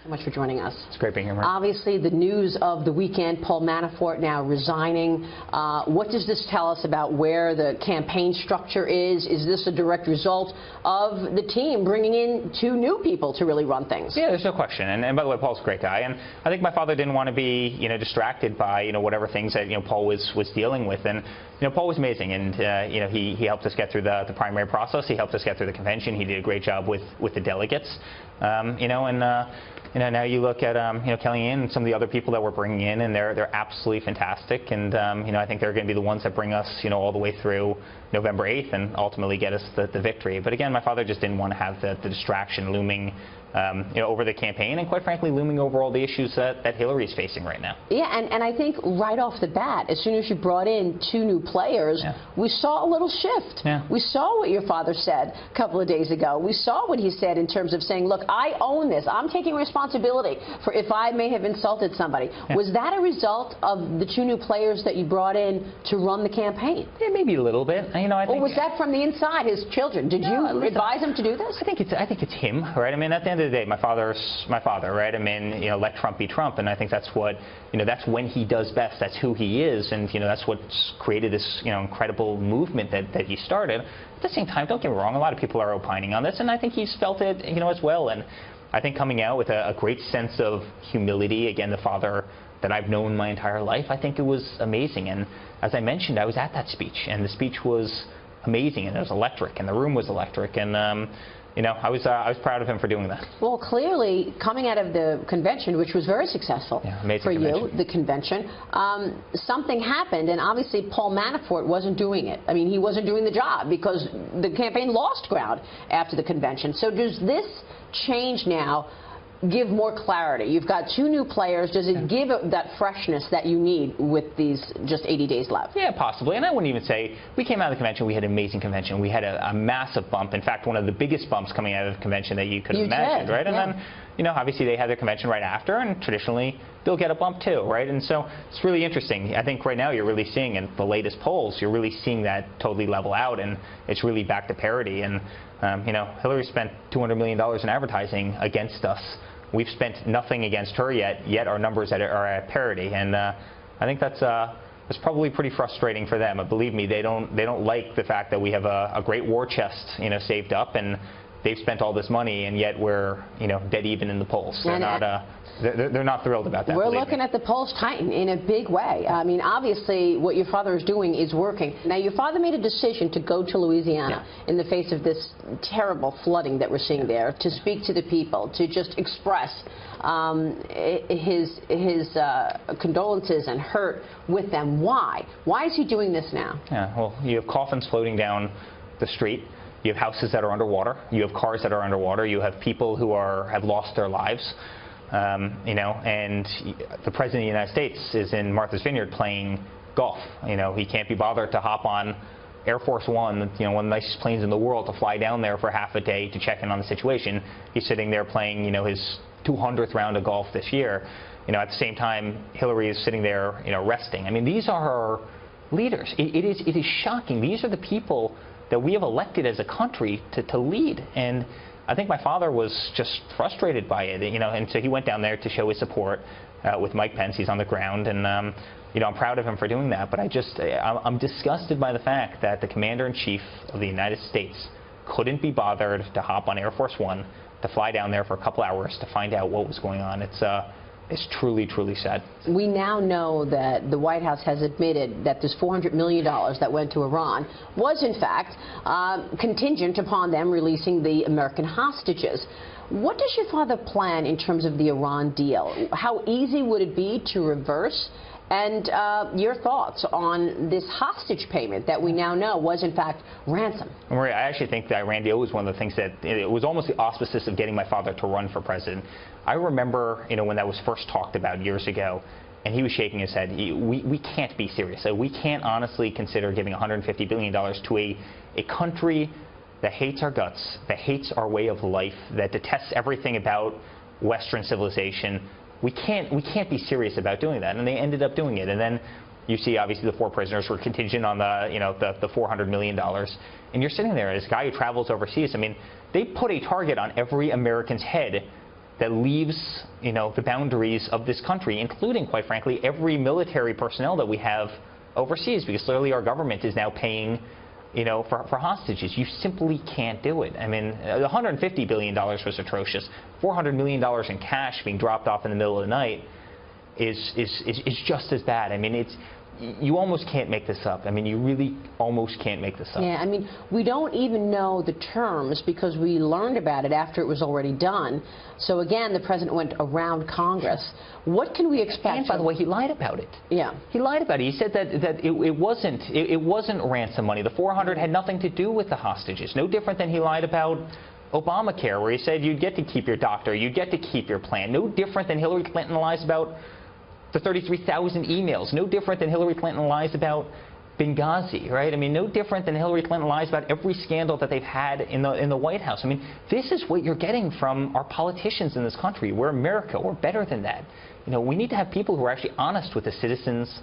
So much for joining us. It's great being here, Marie. Obviously, the news of the weekend, Paul Manafort now resigning. What does this tell us about where the campaign structure is? Is this a direct result of the team bringing in two new people to really run things? Yeah, there's no question. And by the way, Paul's a great guy. And I think my father didn't want to be, distracted by, whatever things that, Paul was dealing with. And, Paul was amazing. And, he helped us get through the primary process. He helped us get through the convention. He did a great job with the delegates. Now you look at, Kellyanne and some of the other people that we're bringing in, and they're absolutely fantastic. And, I think they're going to be the ones that bring us, all the way through November 8th and ultimately get us the victory. But again, my father just didn't want to have the distraction looming over the campaign, and quite frankly, looming over all the issues that Hillary's facing right now. Yeah, and I think right off the bat, as soon as you brought in two new players, we saw a little shift. Yeah. We saw what your father said a couple of days ago. We saw what he said in terms of saying, look, I own this. I'm taking responsibility for if I may have insulted somebody. Yeah. Was that a result of the two new players that you brought in to run the campaign? Yeah, maybe a little bit. I think, or was that from the inside, his children? Did you advise him to do this? I think it's him, right? I mean, at the end of the day, my father's my father, right? I mean, let Trump be Trump, and I think that's what, that's when he does best. That's who he is, and that's what's created this, incredible movement that he started. At the same time, don't get me wrong, a lot of people are opining on this, and I think he's felt it, as well. And I think coming out with a great sense of humility, again, the father that I've known my entire life, I think it was amazing. And as I mentioned, I was at that speech, and the speech was amazing, and it was electric, and the room was electric, and I was proud of him for doing that. Well, clearly, coming out of the convention, which was very successful for you, the convention, something happened, and obviously Paul Manafort wasn't doing it. I mean, he wasn't doing the job because the campaign lost ground after the convention. So does this change now give more clarity? You've got two new players. Does it give that freshness that you need with these just 80 days left? Yeah, possibly. And I wouldn't even say we came out of the convention. We had an amazing convention. We had a massive bump. In fact, one of the biggest bumps coming out of the convention that you could have imagined, right? And then, obviously they had their convention right after, and traditionally they'll get a bump too, right? And so it's really interesting. I think right now you're really seeing in the latest polls, you're really seeing that totally level out, and it's really back to parity. And Hillary spent $200 million in advertising against us. We've spent nothing against her yet our numbers are at parity, and I think that's probably pretty frustrating for them. But believe me, they don't like the fact that we have a great war chest, saved up, and they've spent all this money, and yet we're dead even in the polls. They're not thrilled about that. We're looking at the polls tighten in a big way. I mean, obviously, what your father is doing is working. Now, your father made a decision to go to Louisiana in the face of this terrible flooding that we're seeing there, to speak to the people, to just express his condolences and hurt with them. Why? Why is he doing this now? Yeah, well, you have coffins floating down the street. You have houses that are underwater. You have cars that are underwater. You have people who have lost their lives. And the President of the United States is in Martha's Vineyard playing golf. He can't be bothered to hop on Air Force One, one of the nicest planes in the world, to fly down there for half a day to check in on the situation. He's sitting there playing, his 200th round of golf this year. At the same time, Hillary is sitting there, resting. I mean, these are our leaders. It is shocking. These are the people that we have elected as a country to lead. And I think my father was just frustrated by it, and so he went down there to show his support with Mike Pence. He's on the ground, and I'm proud of him for doing that. But I'm disgusted by the fact that the Commander-in-Chief of the United States couldn't be bothered to hop on Air Force One, to fly down there for a couple hours to find out what was going on. It's truly, truly sad. We now know that the White House has admitted that this $400 million that went to Iran was, in fact, contingent upon them releasing the American hostages. What does your father plan in terms of the Iran deal? How easy would it be to reverse? And your thoughts on this hostage payment that we now know was, in fact, ransom? Maria, I actually think the Iran deal was one of the things that it was almost the auspices of getting my father to run for president. I remember, when that was first talked about years ago, and he was shaking his head. We can't be serious. We can't honestly consider giving $150 billion to a country that hates our guts, that hates our way of life, that detests everything about Western civilization. We can't be serious about doing that, and they ended up doing it. And then you see, obviously, the 4 prisoners were contingent on the $400 million. And you're sitting there as a guy who travels overseas. I mean, they put a target on every American's head that leaves, the boundaries of this country, including, quite frankly, every military personnel that we have overseas, because clearly our government is now paying, for hostages. You simply can't do it. I mean, $150 billion was atrocious. $400 million in cash being dropped off in the middle of the night is just as bad. I mean, you almost can't make this up. I mean, you really almost can't make this up. Yeah, I mean, we don't even know the terms because we learned about it after it was already done. So again, the president went around Congress. What can we expect? And by the way, he lied about it. Yeah. He lied about it. He said that it wasn't ransom money. The 400 had nothing to do with the hostages. No different than he lied about Obamacare, where he said you'd get to keep your doctor, you'd get to keep your plan. No different than Hillary Clinton lies about the 33,000 emails. No different than Hillary Clinton lies about Benghazi, right? I mean, no different than Hillary Clinton lies about every scandal that they've had in the White House. I mean, this is what you're getting from our politicians in this country. We're America. We're better than that. We need to have people who are actually honest with the citizens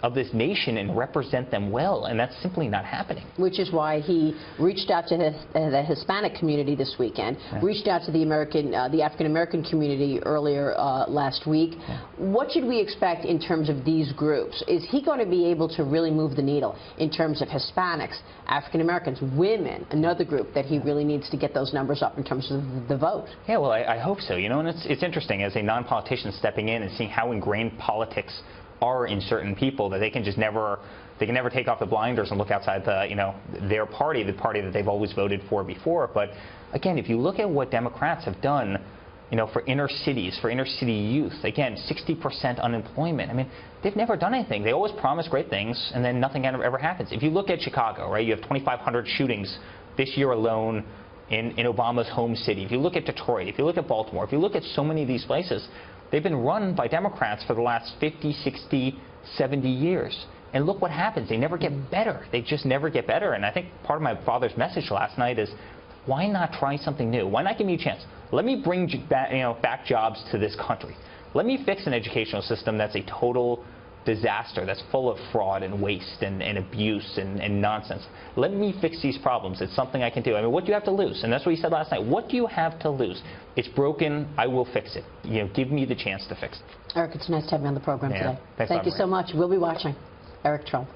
of this nation and represent them well, and that's simply not happening. Which is why he reached out to the Hispanic community this weekend, reached out to the African-American community earlier last week. What should we expect in terms of these groups? Is he going to be able to really move the needle in terms of Hispanics, African-Americans, women, another group that he really needs to get those numbers up in terms of the vote? Yeah, well, I hope so. And it's interesting as a non-politician stepping in and seeing how ingrained politics are in certain people that they can never take off the blinders and look outside their party, the party that they've always voted for before. But again, if you look at what Democrats have done, for inner cities, for inner city youth, again, 60% unemployment. I mean, they've never done anything. They always promise great things, and then nothing ever happens. If you look at Chicago, right, you have 2,500 shootings this year alone in Obama's home city. If you look at Detroit, if you look at Baltimore, if you look at so many of these places, they've been run by Democrats for the last 50, 60, 70 years. And look what happens. They never get better. They just never get better. And I think part of my father's message last night is, why not try something new? Why not give me a chance? Let me bring back jobs to this country. Let me fix an educational system that's a total disaster, that's full of fraud and waste and abuse and nonsense. Let me fix these problems. It's something I can do. I mean, what do you have to lose? And that's what he said last night. What do you have to lose? It's broken. I will fix it. Give me the chance to fix it. Eric, it's nice to have you on the program today. Thanks Thank you so much. We'll be watching. Eric Trump.